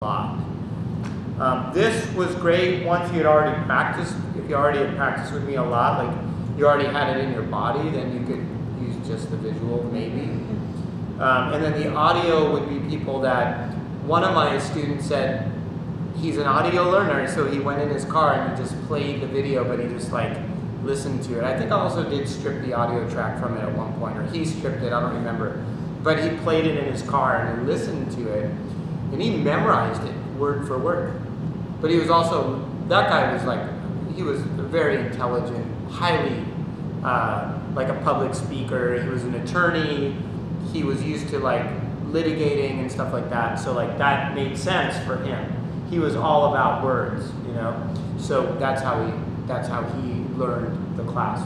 lot. This was great once you had already practiced. If you already had practiced with me a lot, like you already had it in your body, then you could use just the visual maybe. And then the audio would be people that, one of my students said he's an audio learner, so he went in his car and he just played the video, but he just like listened to it. I think I also did strip the audio track from it at one point, or he stripped it, I don't remember. But he played it in his car and he listened to it, and he memorized it word for word. But he was also, that guy was like, he was very intelligent, highly, like a public speaker. He was an attorney. He was used to like litigating and stuff like that. So like that made sense for him. He was all about words, you know. So that's how he learned the class.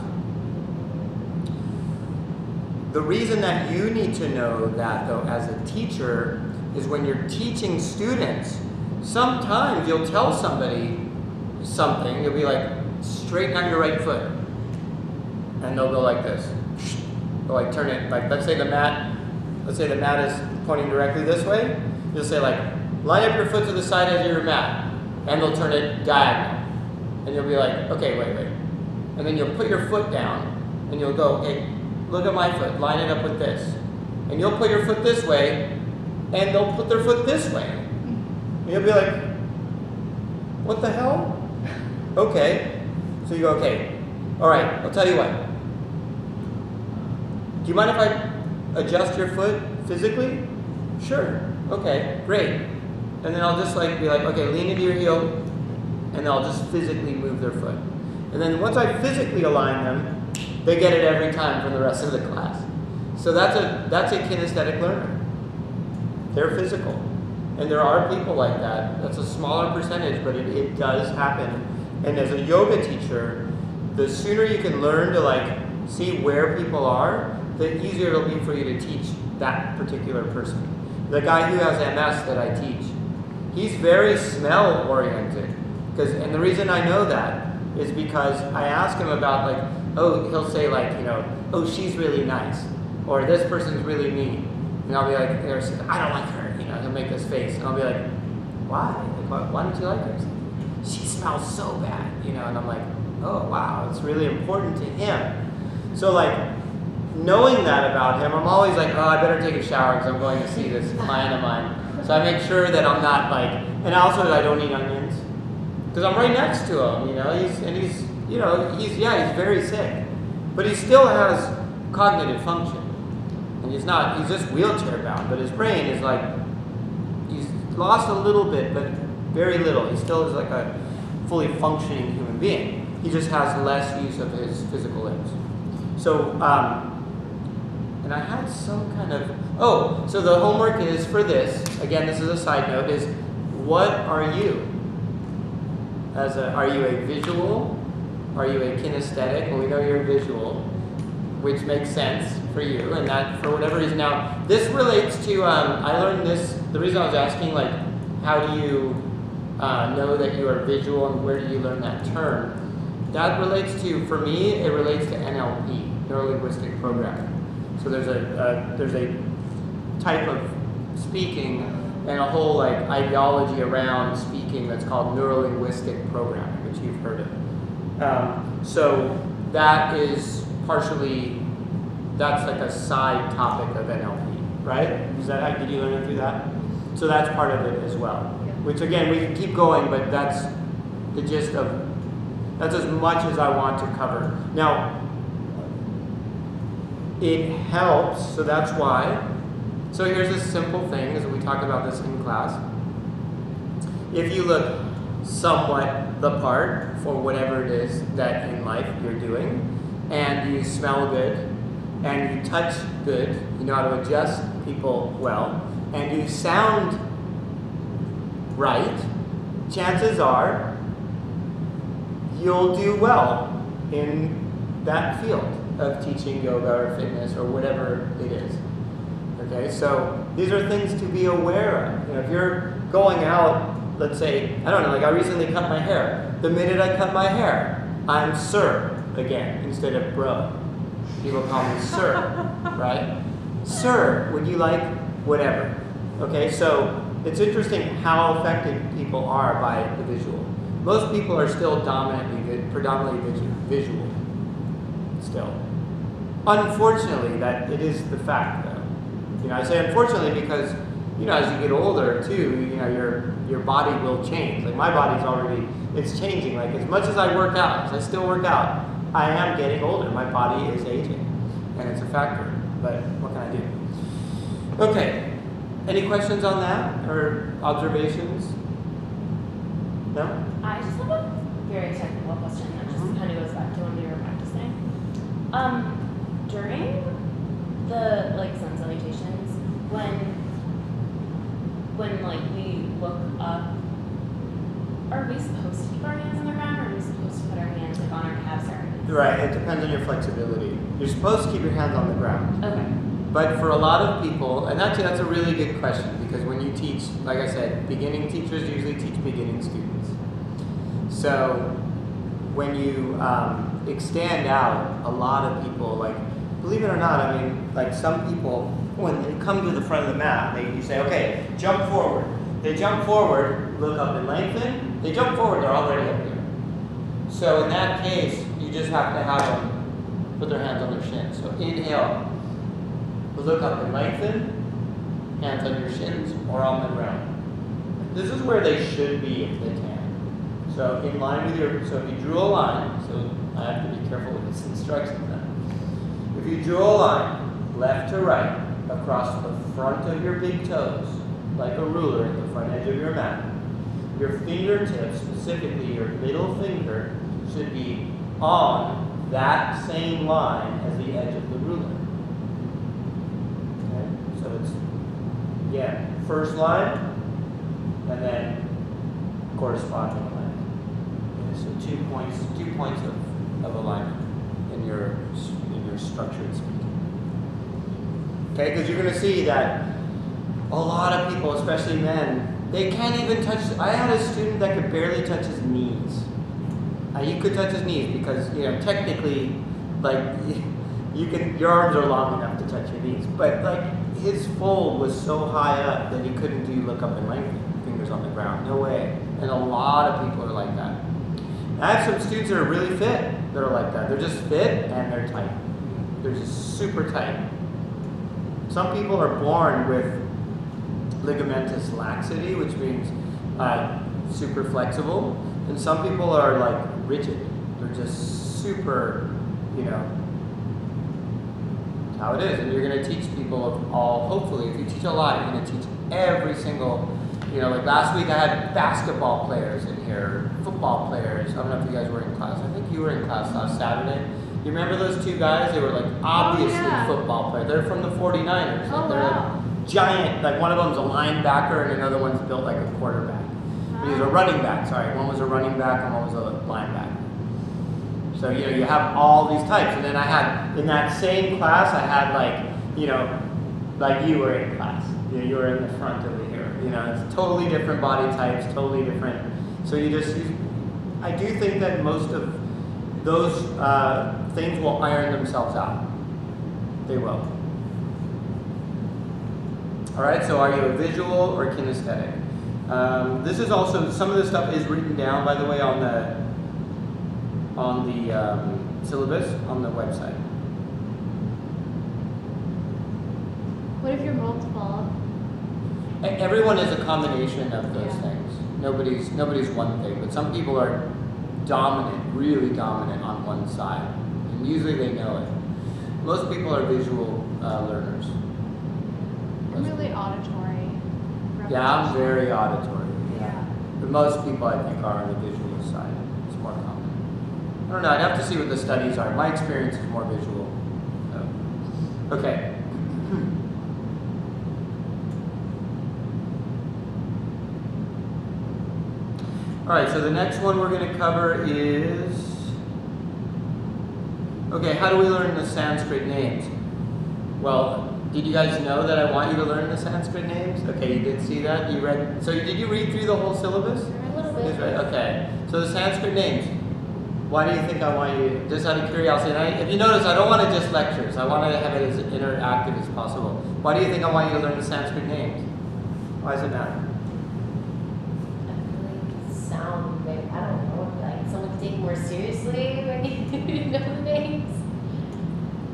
The reason that you need to know that though as a teacher is when you're teaching students, sometimes you'll tell somebody something, you'll be like, straighten out your right foot. And they'll go like this. They'll like turn it, like let's say the mat is pointing directly this way. You'll say like, line up your foot to the side of your mat. And they'll turn it diagonal. And you'll be like, okay, wait. And then you'll put your foot down and you'll go, okay, look at my foot, line it up with this. And you'll put your foot this way and they'll put their foot this way. And you'll be like, what the hell? Okay. So you go, okay, all right, I'll tell you what. Do you mind if I adjust your foot physically? Sure. Okay, great. And then I'll just like be like, okay, lean into your heel, and then I'll just physically move their foot. And then once I physically align them, they get it every time from the rest of the class. So that's a kinesthetic learner. They're physical. And there are people like that. That's a smaller percentage, but it does happen. And as a yoga teacher, the sooner you can learn to like see where people are, the easier it'll be for you to teach that particular person. The guy who has MS that I teach, he's very smell oriented. And the reason I know that is because I ask him about like, oh, he'll say like, you know, oh, she's really nice, or this person's really mean. And I'll be like, I don't like her. You know, he'll make this face, and I'll be like, why? Like, why don't you like her? She smells so bad, you know. And I'm like, oh wow, it's really important to him. So like, knowing that about him, I'm always like, oh, I better take a shower because I'm going to see this client of mine. So I make sure that I'm not like, and also I don't eat onions because I'm right next to him, you know. He's very sick, but he still has cognitive function. And he's just wheelchair bound, but his brain is like, he's lost a little bit, but very little. He still is like a fully functioning human being. He just has less use of his physical limbs. So, and I had some kind of, so the homework is for this, again, this is a side note, is what are you? Are you a visual? Are you a kinesthetic? Well, we know you're a visual, which makes sense for you, and that for whatever reason. Now, this relates to, I learned this, the reason I was asking, like, how do you know that you are visual and where do you learn that term? That relates to, for me, it relates to NLP, Neuro-Linguistic Programming. So there's a type of speaking and a whole like ideology around speaking that's called Neuro-Linguistic Programming, which you've heard of. So that is partially, that's like a side topic of NLP, right? Did you learn it through that? So that's part of it as well. Which again, we can keep going, but that's the gist of, that's as much as I want to cover. Now, it helps, so that's why. So here's a simple thing, as we talk about this in class. If you look somewhat the part for whatever it is that in life you're doing, and you smell good, and you touch good, you know how to adjust people well, and you sound right, chances are you'll do well in that field of teaching yoga or fitness or whatever it is. Okay, so these are things to be aware of. You know, if you're going out, let's say, I don't know, like I recently cut my hair. The minute I cut my hair, I'm sir again instead of bro. People call me sir, right? Sir, would you like whatever? Okay, so it's interesting how affected people are by the visual. Most people are still predominantly visual, still. Unfortunately, that it is the fact, though. You know, I say unfortunately because, you know, as you get older too, you know, your body will change. Like my body's already, it's changing. Like as much as I work out, as I still work out, I am getting older. My body is aging, and it's a factor. But what can I do? Okay. Any questions on that or observations? No? I just have a very technical question that just kind of goes back to when we were practicing. During the like sun salutations, when like we look up, are we supposed to keep our hands on the ground, or are we supposed to put our hands like on our calves or? Right. It depends on your flexibility. You're supposed to keep your hands on the ground. Okay. But for a lot of people, and actually that's a really good question, because when you teach, like I said, beginning teachers usually teach beginning students. So when you extend out, a lot of people, like, believe it or not, I mean, like some people, when they come to the front of the mat, you say, okay, jump forward. They jump forward, look up and lengthen. They jump forward, they're already up here. So in that case, you just have to have them put their hands on their shins. So inhale. Look up and lengthen, hands on your shins or on the ground. This is where they should be if they can. So in line with so if you drew a line, so I have to be careful with this instruction then. If you drew a line, left to right, across the front of your big toes, like a ruler at the front edge of your mat, your fingertips, specifically your middle finger, should be on that same line as the edge of the ruler. So it's, again, first line, and then corresponding line. Okay, so 2 points of alignment in your structured speaking. Okay, because you're going to see that a lot of people, especially men, they can't even touch. I had a student that could barely touch his knees. He could touch his knees because, you know, technically, like, your arms are long enough to touch your knees, but like, his fold was so high up that he couldn't do look up and lengthen, fingers on the ground. No way. And a lot of people are like that. And I have some students that are really fit that are like that. They're just fit and they're tight. They're just super tight. Some people are born with ligamentous laxity, which means super flexible. And some people are like rigid. They're just super, you know, how it is. And you're going to teach people of all, hopefully, if you teach a lot, you're going to teach every single, you know, like last week I had basketball players in here, football players. I don't know if you guys were in class. I think you were in class last Saturday. You remember those two guys? They were like obviously football players. They're from the 49ers. Oh, they're wow. like giant, like one of them's a linebacker and another one's built like a quarterback. He was a running back, sorry. One was a running back and one was a linebacker. So, you know, you have all these types. And then I had, in that same class, I had like, you know, like you were in class. You were in the front over here. You know, it's totally different body types, totally different. So I do think that most of those things will iron themselves out. They will. All right, so are you a visual or kinesthetic? This is also, some of this stuff is written down, by the way, on the syllabus on the website. What if you're multiple? Everyone is a combination of those things. Nobody's one thing, but some people are dominant, really dominant on one side, and usually they know it. Most people are visual learners. I'm really auditory. Yeah, I'm very auditory. Yeah. But most people, I think, are on the visual side. It's more common. I don't know. I'd have to see what the studies are. My experience is more visual. So. Okay. All right. So the next one we're going to cover is. Okay. How do we learn the Sanskrit names? Well. Did you guys know that I want you to learn the Sanskrit names? Okay, you did see that? You read. So did you read through the whole syllabus? A little bit. Right. Okay. So the Sanskrit names. Why do you think I want you? Just out of curiosity. And if you notice, I don't want to just lectures. I want to have it as interactive as possible. Why do you think I want you to learn the Sanskrit names? Why does it matter? take more seriously when you know the names.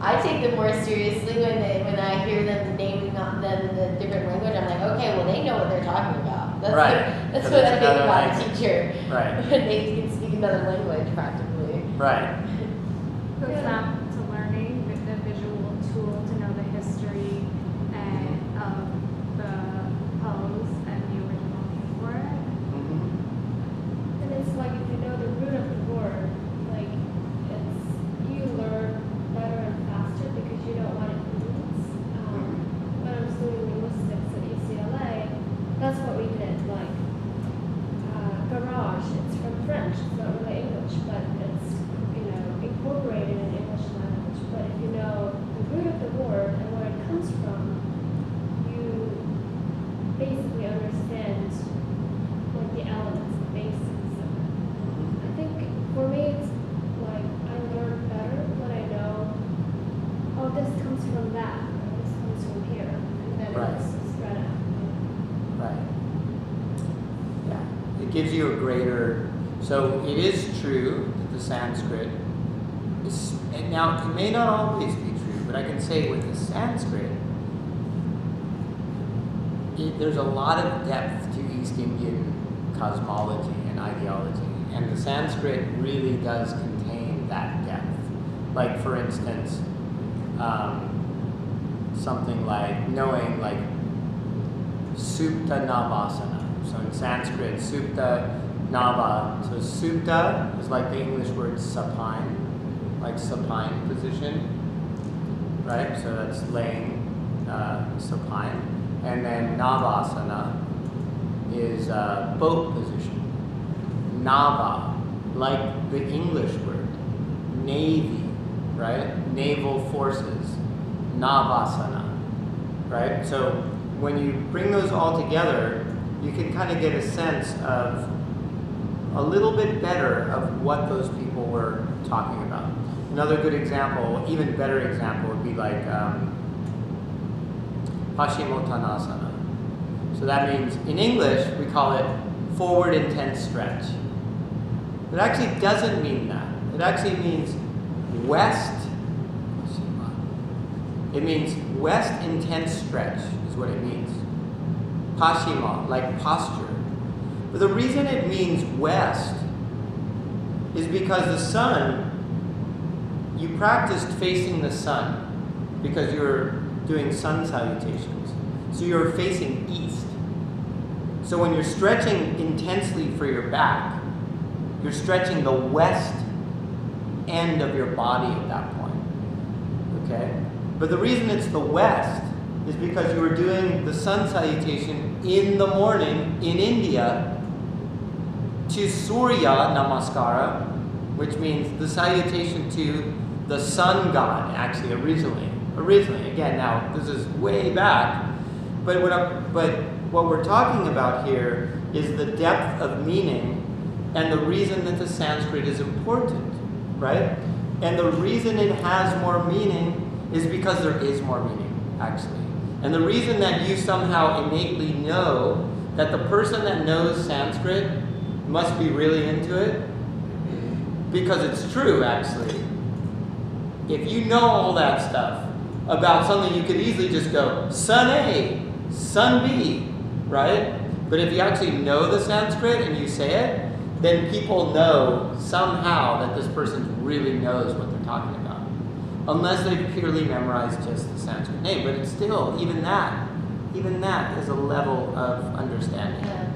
I take them more seriously when I hear them naming them in a different language. I'm like, okay, well they know what they're talking about. That's Right. that's Because what it's I think another about a language. teacher. Right. When they can speak another language practically. Right. Goes back to learning with the visual tool to know the history and of the pose and the original name for it. Mm-hmm. And it's like if you know the root of the word, like it's you learn better and faster because you know what it means. When I was doing linguistics at UCLA, that's what we did. Like garage, it's from French. It's not really English, but it's incorporated in English language. But if you know the root of the word and where it comes from, you basically understand like the elements, the basics of it. I think for me it's like I learn better when I know, oh, this comes from that, or this comes from here, and then Right. it's spread out. Right. Yeah. It gives you a greater. So it is true that the Sanskrit is, and now it may not always be true, but I can say with the Sanskrit, there's a lot of depth to East Indian cosmology and ideology, and the Sanskrit really does contain that depth. Like, for instance, something like knowing like Supta Navasana. So in Sanskrit, Supta Nava. So Supta is like the English word supine, like supine position, right? So that's laying supine. And then Navasana is boat position. Nava, like the English word. Navy, right? Naval forces. Navasana, right? So when you bring those all together, you can kind of get a sense of a little bit better of what those people were talking about. Another good example, even better example, would be like Paschimottanasana. So that means, in English, we call it forward intense stretch. It actually doesn't mean that. It actually means west. It means west intense stretch is what it means. Paschima, like posture. But the reason it means west is because the sun, you practiced facing the sun because you were doing sun salutations. So you're facing east. So when you're stretching intensely for your back, you're stretching the west end of your body at that point. Okay? But the reason it's the west is because you were doing the sun salutation in the morning in India to Surya Namaskara, which means the salutation to the sun god, actually, originally. Again, now, this is way back, but what we're talking about here is the depth of meaning and the reason that the Sanskrit is important, right? And the reason it has more meaning is because there is more meaning, actually. And the reason that you somehow innately know that the person that knows Sanskrit must be really into it, because it's true, actually. If you know all that stuff about something, you could easily just go, Sun A, Sun B, right? But if you actually know the Sanskrit and you say it, then people know somehow that this person really knows what they're talking about. Unless they've purely memorized just the Sanskrit name. But it's still, even that is a level of understanding. Yeah.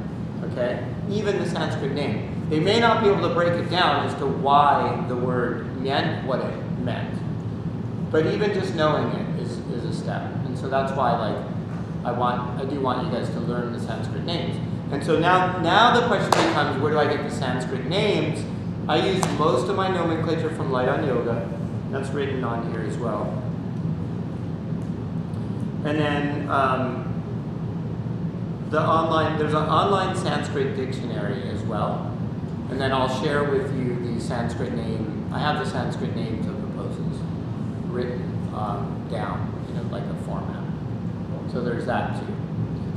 Okay? Even the Sanskrit name. They may not be able to break it down as to why the word meant what it meant. But even just knowing it is a step. And so that's why I do want you guys to learn the Sanskrit names. And so now the question becomes, where do I get the Sanskrit names? I use most of my nomenclature from Light on Yoga. That's written on here as well. And then there's an online Sanskrit dictionary as well. And then I'll share with you the Sanskrit name. I have the Sanskrit names of the poses written down in like a format. So there's that too.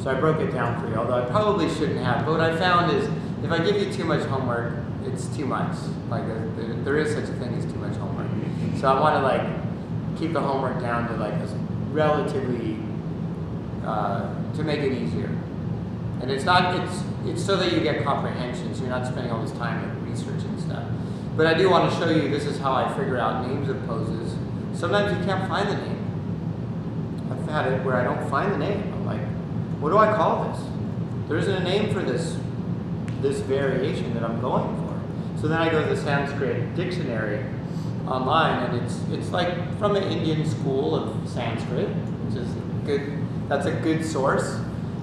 So I broke it down for you, although I probably shouldn't have. But what I found is if I give you too much homework, it's too much. Like there is such a thing as too much homework. So I want to like keep the homework down to like a relatively to make it easier. And it's so that you get comprehension. So you're not spending all this time like researching stuff. But I do want to show you. This is how I figure out names of poses. Sometimes you can't find the name. I've had it where I don't find the name. I'm like, what do I call this? There isn't a name for this variation that I'm going for. So then I go to the Sanskrit dictionary online, and it's like from an Indian school of Sanskrit, which is good. That's a good source.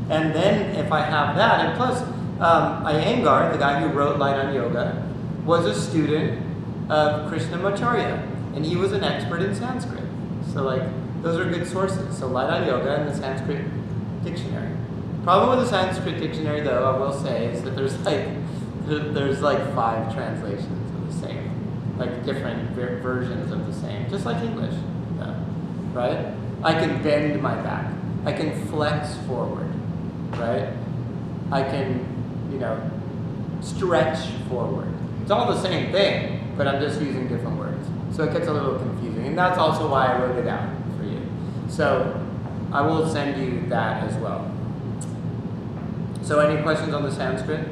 And then if I have that, and plus Iyengar, the guy who wrote Light on Yoga, was a student of Krishnamacharya, and he was an expert in Sanskrit. So like those are good sources. So Light on Yoga and the Sanskrit dictionary. Problem with the Sanskrit dictionary, though, I will say, is that there's like 5 translations of the same, like different versions of the same, just like English, right? I can bend my back. I can flex forward, right? I can, stretch forward. It's all the same thing, but I'm just using different words. So it gets a little confusing, and that's also why I wrote it out for you. So I will send you that as well. So any questions on the Sanskrit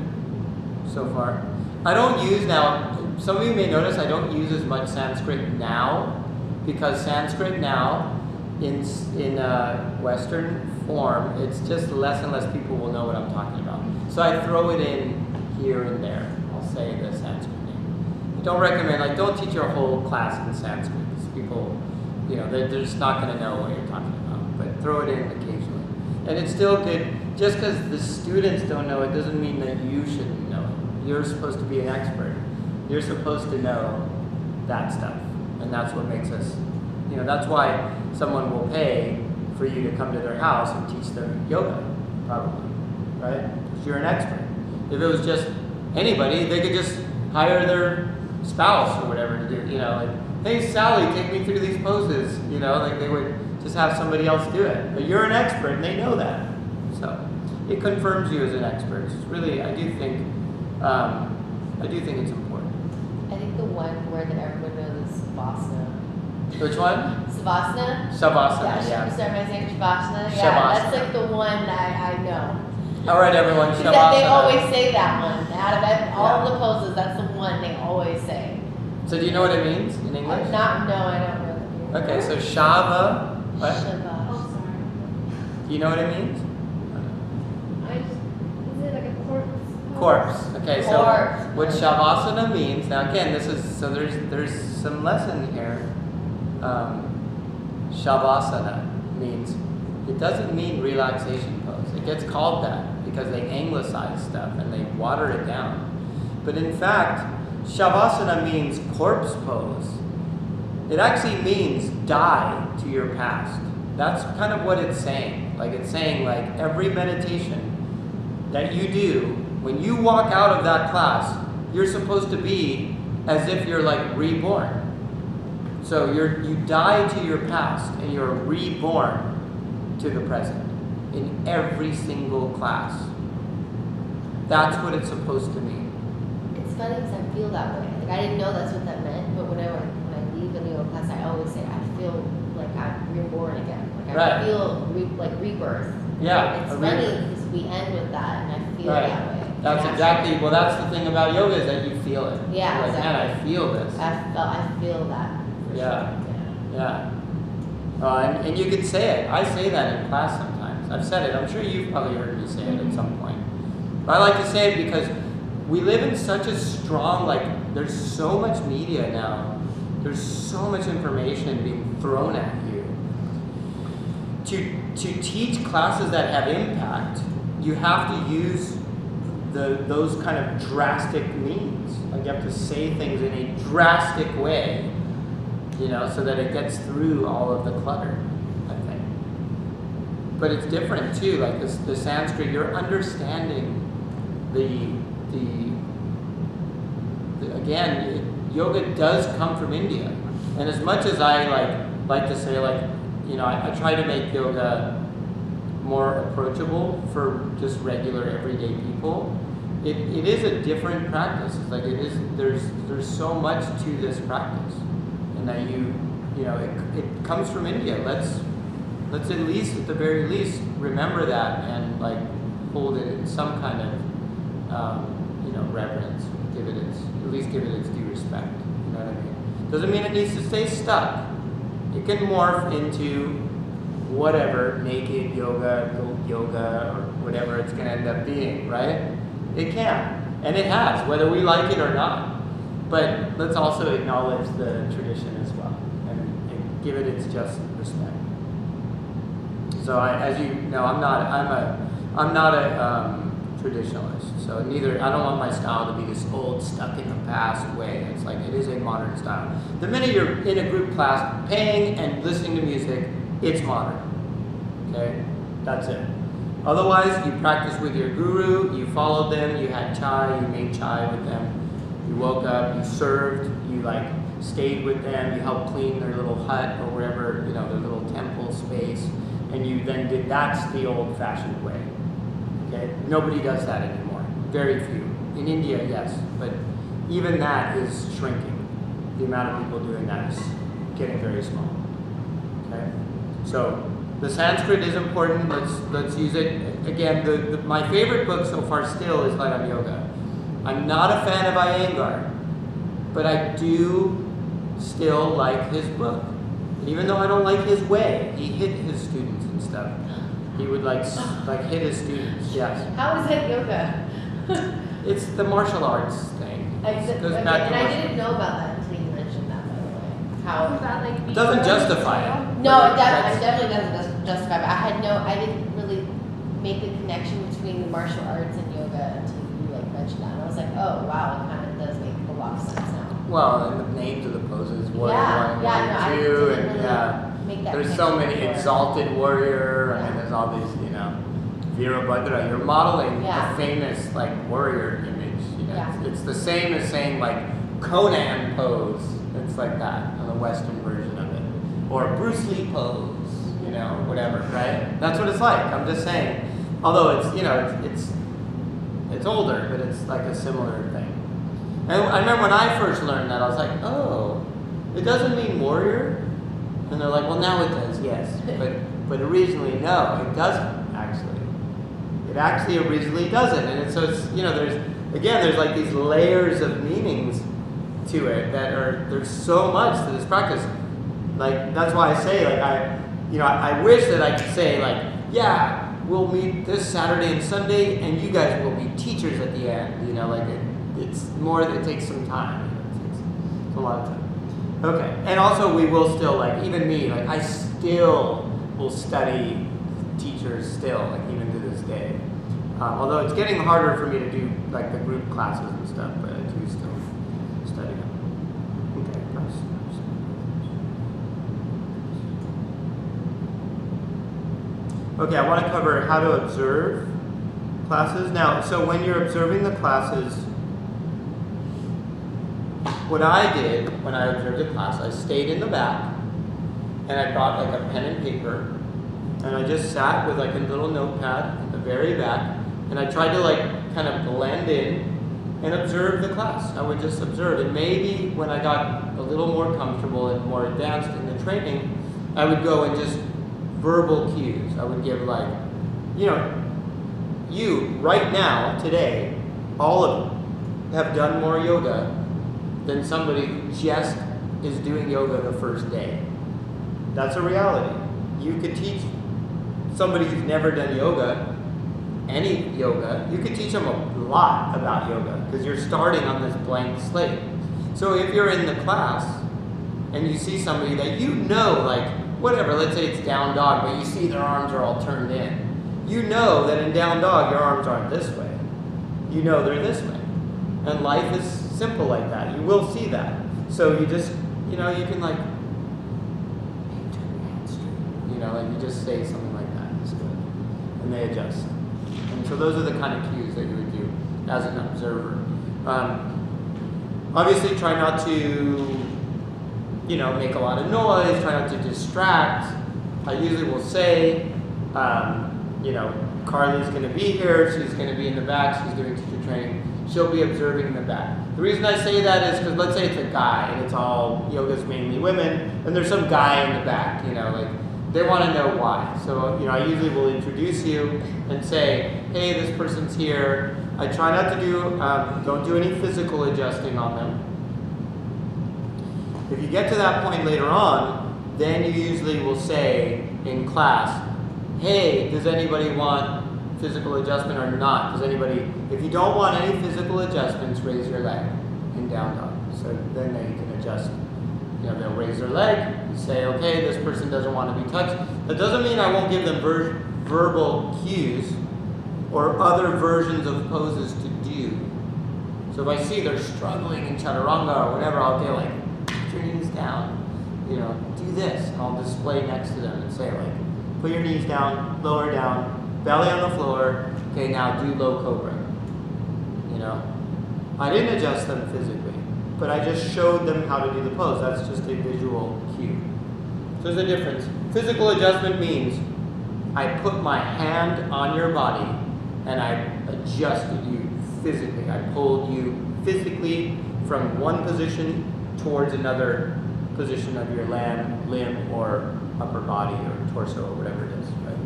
so far? I don't use now, some of you may notice I don't use as much Sanskrit now, because Sanskrit now, in Western form, it's just less and less people will know what I'm talking about. So I throw it in here and there. I'll say the Sanskrit name. I don't recommend, don't teach your whole class in Sanskrit, because people, they're just not going to know what you're talking about. But throw it in occasionally. And it's still good. Just because the students don't know it doesn't mean that you shouldn't know it. You're supposed to be an expert. You're supposed to know that stuff. And that's what makes us, that's why someone will pay for you to come to their house and teach them yoga, probably, right? Because you're an expert. If it was just anybody, they could just hire their spouse or whatever to do, hey, Sally, take me through these poses, they would just have somebody else do it. But you're an expert, and they know that. So it confirms you as an expert. It's really, I do think it's important. I think the one word that everyone knows is Savasana. Which one? Savasana? Shavasana, Yeah. yeah. Start by saying Shavasana. Yeah, Shavasana. that's like the one I know. All right, everyone, Because they Shavasana. always say that one. Out of all the poses, that's the one they always say. So do you know what it means in English? No, I don't know. Okay, so Shava, what? Shavasana. Oh, sorry. Do you know what it means? Is it like a corpse? Corpse. Okay, so Corpse. what Shavasana means, now again, there's some lesson here. Shavasana means, it doesn't mean relaxation pose. It gets called that because they anglicize stuff and they water it down. But in fact, Shavasana means corpse pose. It actually means die to your past. That's kind of what it's saying. It's saying every meditation that you do, when you walk out of that class, you're supposed to be as if you're reborn. So you die to your past and you're reborn to the present in every single class. That's what it's supposed to mean. It's funny because I feel that way. I didn't know that's what that meant, but when I leave a yoga class, I always say I feel like I'm reborn again. I feel rebirth. Yeah. It's funny because we end with that, and I feel that way. That's exactly. Well, that's the thing about yoga is that you feel it. Yeah, You're exactly. Man, I feel this. I feel that. For Yeah. Sure. Yeah. And you can say it. I say that in class sometimes. I've said it. I'm sure you've probably heard me say it at some point. But I like to say it because we live in such a strong, there's so much media now. There's so much information being thrown at you. To teach classes that have impact, you have to use those kind of drastic means. You have to say things in a drastic way, so that it gets through all of the clutter, I think. But it's different too, the Sanskrit, you're understanding again, yoga does come from India. And as much as I like to say I try to make yoga more approachable for just regular everyday people, it is a different practice. It's like there's so much to this practice, and that it comes from India. Let's at least, at the very least, remember that and like hold it in some kind of reverence. At least give it its due respect. You know what I mean? Doesn't mean it needs to stay stuck. It can morph into whatever, naked yoga, goat yoga, or whatever it's going to end up being, right? It can, and it has, whether we like it or not. But let's also acknowledge the tradition as well, and give it its just respect. So, as you know, I'm not a traditionalist. So I don't want my style to be this old, stuck in the past way. It's like it is a modern style. The minute you're in a group class, paying and listening to music, it's modern. Okay, that's it. Otherwise, you practice with your guru, you followed them, you had chai, you made chai with them, you woke up, you served, you stayed with them, you helped clean their little hut or wherever, their little temple space, and you then did, that's the old-fashioned way. Okay? Nobody does that anymore. Very few. In India, yes, but even that is shrinking. The amount of people doing that is getting very small. Okay? So the Sanskrit is important. Let's use it. Again, my favorite book so far still is Vajrayana Yoga. I'm not a fan of Iyengar, but I do still like his book. And even though I don't like his way, he hit his students and stuff. He would hit his students. Yes. How is that yoga? It's the martial arts thing. I didn't know about that until you mentioned that, by the way. How? It doesn't justify it. No, it definitely doesn't justify it. I didn't really make the connection between the martial arts and yoga until you mentioned that. And I was like, oh wow, it kind of does make a lot of sense now. Well, and the names of the poses, warrior one, I warrior two, didn't and really make that there's so many connection exalted warrior. Yeah. I mean, there's all these, Virabhadra. You're modeling Yeah. a famous warrior image. Yeah. It's the same as saying Conan pose. It's like that on the Western version of it, or Bruce Lee pose. Whatever, right? That's what it's like. I'm just saying. Although it's older, but it's like a similar thing. And I remember when I first learned that, I was like, oh, it doesn't mean warrior? And they're like, well, now it does, yes. But originally, no, it doesn't, actually. It actually originally doesn't. And there's these layers of meanings to it there's so much to this practice. That's why I say, I wish that I could say, yeah, we'll meet this Saturday and Sunday, and you guys will be teachers at the end. It's more that it takes some time. It's a lot of time. Okay, and also we will still, even me, I still will study teachers still, even to this day. Although it's getting harder for me to do, the group classes and stuff, but I do still study them. Okay, nice. Okay, I want to cover how to observe classes. Now, so when you're observing the classes, what I did when I observed a class, I stayed in the back, and I brought a pen and paper, and I just sat with a little notepad at the very back, and I tried to kind of blend in and observe the class. I would just observe, and maybe when I got a little more comfortable and more advanced in the training, I would go and just verbal cues. I would give you right now, today, all of you have done more yoga than somebody who just is doing yoga the first day. That's a reality. You could teach somebody who's never done yoga, any yoga, you could teach them a lot about yoga because you're starting on this blank slate. So if you're in the class and you see somebody that whatever, let's say it's down dog, but you see their arms are all turned in. You know that in down dog, your arms aren't this way. You know they're this way. And life is simple like that. You will see that. So you just, you can hey, turn your head straight. And you just say something like that. It's good. And they adjust. And so those are the kind of cues that you would do as an observer. Obviously, try not to, make a lot of noise, try not to distract. I usually will say, Carly's going to be here, she's going to be in the back, she's doing teacher training, she'll be observing in the back. The reason I say that is because let's say it's a guy and it's all yoga's mainly women, and there's some guy in the back, like they want to know why. So, I usually will introduce you and say, hey, this person's here. I try not to don't do any physical adjusting on them. If you get to that point later on, then you usually will say in class, hey, does anybody want physical adjustment or not? If you don't want any physical adjustments, raise your leg in down dog. So then you can adjust. They'll raise their leg, you say, okay, this person doesn't want to be touched. That doesn't mean I won't give them verbal cues or other versions of poses to do. So if I see they're struggling in chaturanga or whatever, I'll go like, put your knees down, do this. And I'll display next to them and say like, put your knees down, lower down, belly on the floor. Okay, now do low cobra. I didn't adjust them physically, but I just showed them how to do the pose. That's just a visual cue. So there's a difference. Physical adjustment means I put my hand on your body and I adjusted you physically. I pulled you physically from one position towards another position of your limb or upper body or torso or whatever it is, right?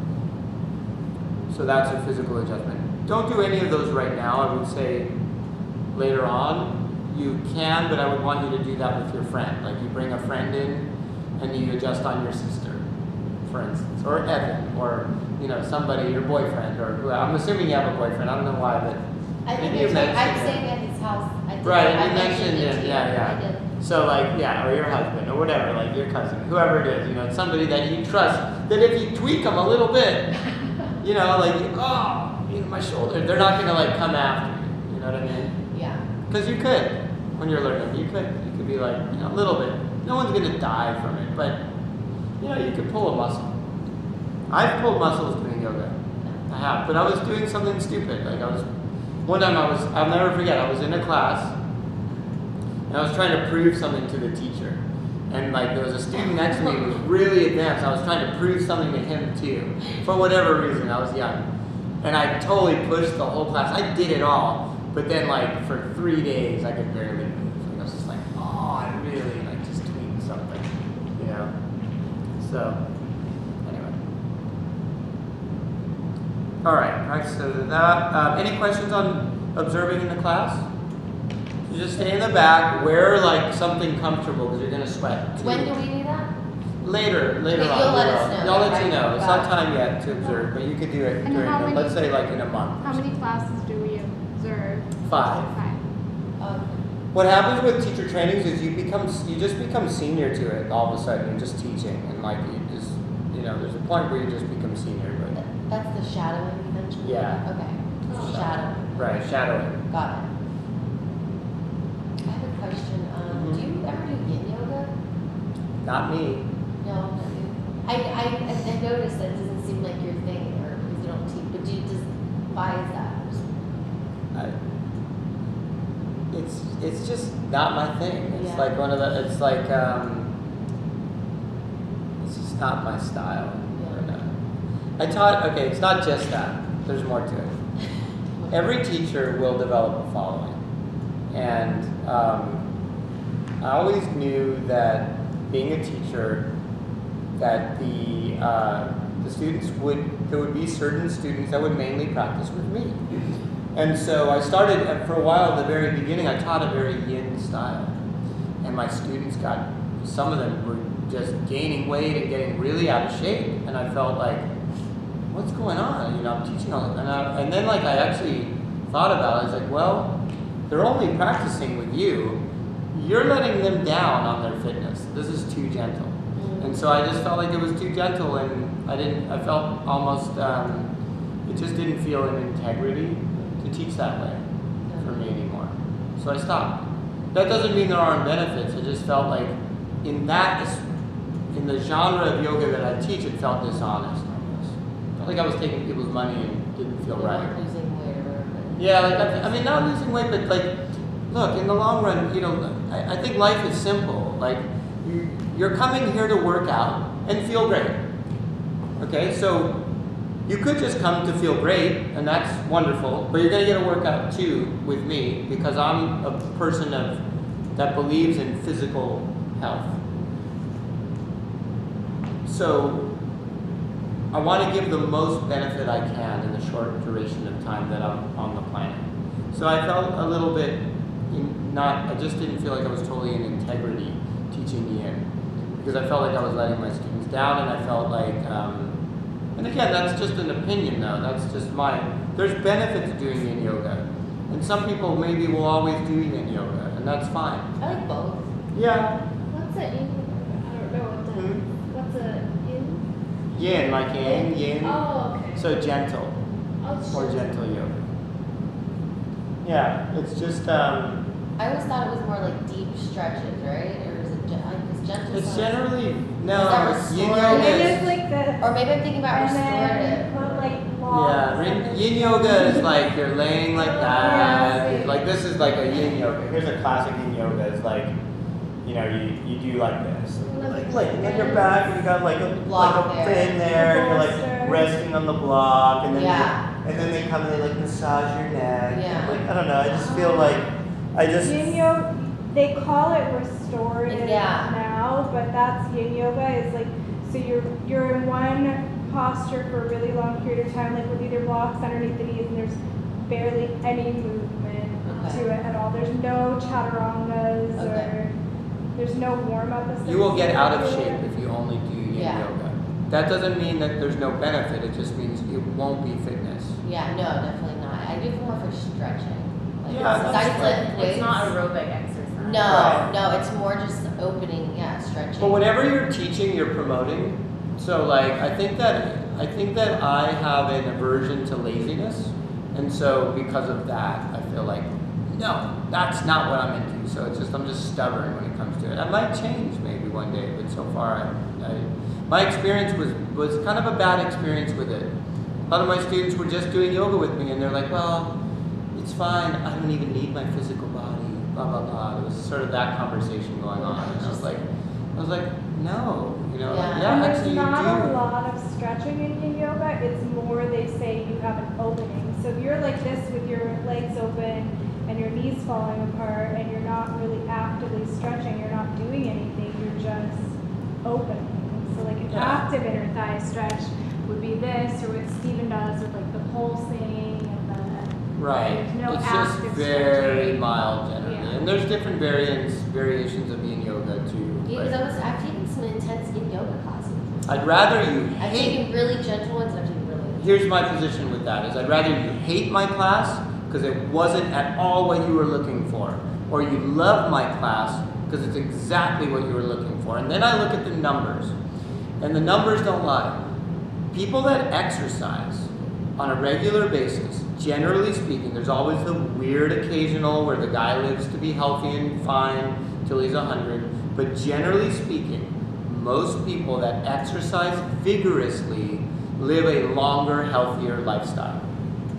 So that's a physical adjustment. Don't do any of those right now. I would say later on you can, but I would want you to do that with your friend. Like you bring a friend in and you adjust on your sister, for instance, or Evan, or somebody, your boyfriend, or who. I'm assuming you have a boyfriend. I don't know why, but I think maybe you mentioned I'm it. staying at his house. Right, I you mentioned it it, to you. yeah. I did. So or your husband, or whatever, like your cousin, whoever it is, it's somebody that you trust, that if you tweak them a little bit, my shoulder, they're not going to come after you, you know what I mean? Yeah. Because you could, when you're learning, you could be like, a little bit, no one's going to die from it, but, you could pull a muscle. I've pulled muscles doing yoga, I have, but I was doing something stupid, one time I'll never forget, I was in a class, and I was trying to prove something to the teacher. And there was a student next to me who was really advanced. I was trying to prove something to him too. For whatever reason, I was young. And I totally pushed the whole class. I did it all. But then for 3 days, I could barely move. I was just I really just tweaked something. So, anyway. All right, so that, any questions on observing in the class? You just stay in the back, wear something comfortable because you're gonna sweat. When do we do that? Later But on. you'll let us know, I'll let you right? know. It's Got not it. time yet to observe, but you could do it And during, how many- let's say in a month. How many classes do we observe? 5. 5. What happens with teacher trainings is you just become senior to it all of a sudden. You're just teaching and there's a point where you just become senior. But That's the shadowing you mentioned? Yeah. Okay. Oh. Shadowing. right, shadowing. Got it. I have a question. Do you ever do yin yoga? Not me. No, not you. I noticed that doesn't seem like your thing, or because you don't teach. But why is that? It's just not my thing. It's Yeah. one of the. It's it's just not my style. I taught. Okay, it's not just that. There's more to it. Every teacher will develop a following, and I always knew that being a teacher, that the students there would be certain students that would mainly practice with me. And so I started, for a while at the very beginning, I taught a very yin style. And my students some of them were just gaining weight and getting really out of shape. And I felt what's going on? I'm teaching all this. And then I actually thought about it. I was well, they're only practicing with you. You're letting them down on their fitness. This is too gentle. And so I just felt it was too gentle, and I felt almost, it just didn't feel an integrity to teach that way for me anymore. So I stopped. That doesn't mean there aren't benefits. I just felt in the genre of yoga that I teach, it felt dishonest almost. I felt I was taking people's money and didn't feel right. Losing weight or whatever. Yeah, not losing weight, but look, in the long run, I think life is simple. You're coming here to work out and feel great. Okay, so You could just come to feel great, and that's wonderful, but you're gonna get a workout too with me because I'm a person that believes in physical health. So I want to give the most benefit I can in the short duration of time that I'm on the planet. So I felt a little bit I just didn't feel like I was totally in integrity teaching yin because I felt like I was letting my students down, and I felt like, and again, that's just an opinion though, that's just there's benefit to doing yin yoga. And some people maybe will always do yin yoga, and that's fine. I like both. Yeah. What's a yin? I don't know what that is. What's a yin? Yin, like yin. Oh, okay. So gentle, Oh, more gentle yoga. Yeah, it's just, I always thought it was more like deep stretches, right? Or is it is gentle? it's sounds- generally, Is no, that yin restorative? yoga It is, is like this. Or maybe I'm thinking about And then restorative. put like logs. yin yoga is like you're laying like that. Yeah. Like this is like a yin yoga. Here's a classic yin yoga. It's like, you do like this. Like on your back, and you got like a Block there. thing there, and you're Bolster. like resting on the block, and then Yeah. and then they come and they like massage your neck. Yeah. Like I don't know. I just feel like Yin yoga, they call it restorative Yeah. now, but that's yin yoga. Is like, so you're in one posture for a really long period of time, like with either blocks underneath the knees, and there's barely any movement Okay. to it at all. There's no chaturangas Okay. or there's no warm up. you will get out of shape if you only do yin Yeah. yoga. That doesn't mean that there's no benefit. It just means it won't be fitness. Yeah, no, definitely not. I do it more for stretching. Like Yeah, side that's lift weights. It's not aerobic exercise. No, Right. no, it's more just opening, yeah, stretching. But whatever you're teaching, you're promoting. So like I think that I have an aversion to laziness, and so because of that, I feel like no, that's not what I'm into. So I'm just stubborn when it comes to it. I might change maybe one day, but so far my experience was kind of a bad experience with it. A lot of my students were just doing yoga with me, and they're like, well, it's fine. I don't even need my physical body. Blah blah blah. There was sort of that conversation going on, and I was like, no, Yeah. And actually there's you not a do. lot of stretching in yin yoga. It's more they say you have an opening. So if you're like this with your legs open and your knees falling apart and you're not really actively stretching, you're not doing anything, you're just opening. So like an Yeah. active inner thigh stretch would be this, or what Stephen does with like the pulsing and the Right. There's no It's just active very stretching. mild generally. Yeah. And there's different variations of yin yoga too. Yeah, but because I've taken some intense yin yoga classes. I'd rather you I've hate. taken really gentle ones and I've taken really Here's my position with that: is I'd rather you hate my class because it wasn't at all what you were looking for, or you love my class because it's exactly what you were looking for. And then I look at the numbers, and the numbers don't lie. People that exercise on a regular basis, generally speaking, there's always the weird occasional where the guy lives to be healthy and fine till he's 100, but generally speaking, most people that exercise vigorously live a longer, healthier lifestyle.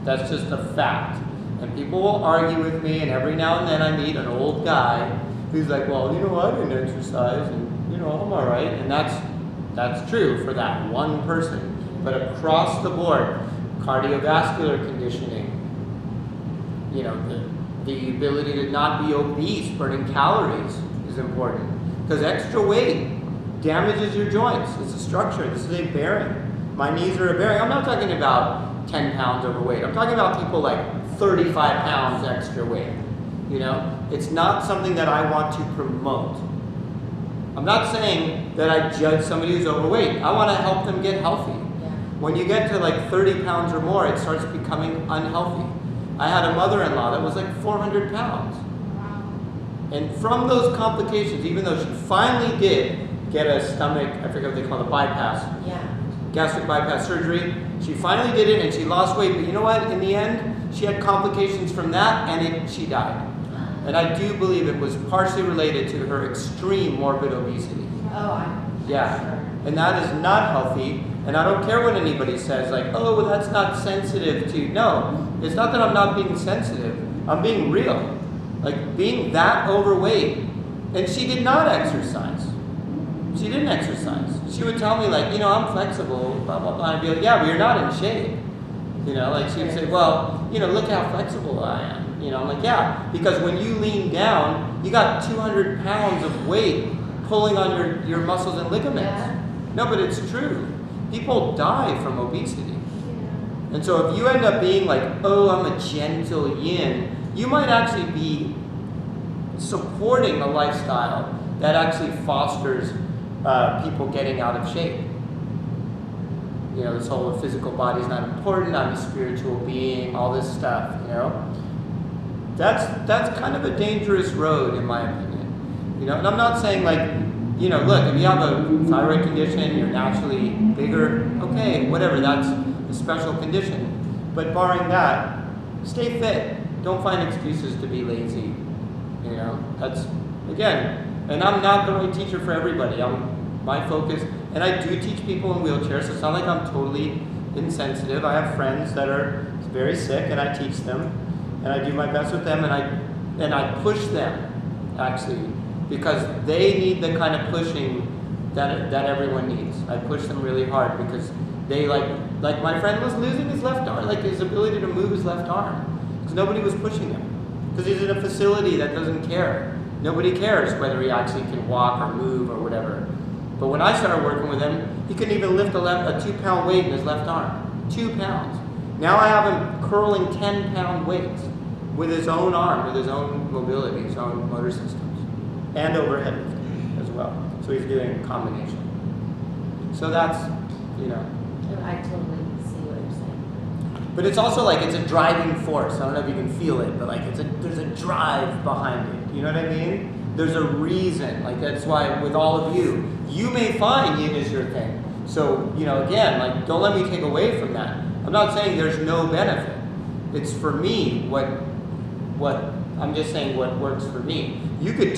That's just a fact. And people will argue with me, and every now and then I meet an old guy who's like, well, I didn't exercise, and I'm all right. And that's true for that one person. But across the board, cardiovascular conditioning, the ability to not be obese, burning calories is important. Because extra weight damages your joints. It's a structure. This is a bearing. My knees are a bearing. I'm not talking about 10 pounds overweight. I'm talking about people like 35 pounds extra weight. It's not something that I want to promote. I'm not saying that I judge somebody who's overweight. I want to help them get healthy. Yeah. When you get to like 30 pounds or more, it starts becoming unhealthy. I had a mother-in-law that was like 400 pounds. wow. And from those complications, even though she finally did get a stomach, I forget what they call it, bypass, Yeah. gastric bypass surgery, she finally did it and she lost weight. But you know what? In the end, she had complications from that and she died. And I do believe it was partially related to her extreme morbid obesity. Oh, I'm Yeah. sure. And that is not healthy. And I don't care what anybody says, like, oh, well, that's not sensitive to. No, it's not that I'm not being sensitive. I'm being real. Like, being that overweight. And she did not exercise. She didn't exercise. she would tell me like, I'm flexible, blah, blah, blah. I'd be like, yeah, but you're not in shape. Like she'd say, well, look how flexible I am. I'm like, yeah, because when you lean down, you got 200 pounds of weight pulling on your muscles and ligaments. Yeah. No, but it's true. People die from obesity. And so if you end up being like, oh, I'm a gentle yin, you might actually be supporting a lifestyle that actually fosters people getting out of shape. This whole physical body is not important, I'm a spiritual being, all this stuff, That's kind of a dangerous road, in my opinion. And I'm not saying like, look, if you have a thyroid condition, you're naturally bigger, okay, whatever, that's a special condition. But barring that, stay fit. Don't find excuses to be lazy. That's, again, and I'm not the right teacher for everybody. My focus, and I do teach people in wheelchairs, so it's not like I'm totally insensitive. I have friends that are very sick, and I teach them, and I do my best with them, and I push them, actually, because they need the kind of pushing that everyone needs. I push them really hard because they like my friend was losing his left arm, like his ability to move his left arm, because nobody was pushing him, because he's in a facility that doesn't care. Nobody cares whether he actually can walk or move or whatever. But when I started working with him, he couldn't even lift a 2-pound weight in his left arm. 2 pounds. Now I have him curling 10-pound weights with his own arm, with his own mobility, his own motor systems, and overhead lifting as well. So he's doing a combination. So that's, I totally see what you're saying. But it's also like it's a driving force. I don't know if you can feel it, but like there's a drive behind it. You know what I mean? There's a reason. Like that's why with all of you, you may find yin is your thing. So, again, like don't let me take away from that. I'm not saying there's no benefit. It's for me what I'm just saying what works for me. You could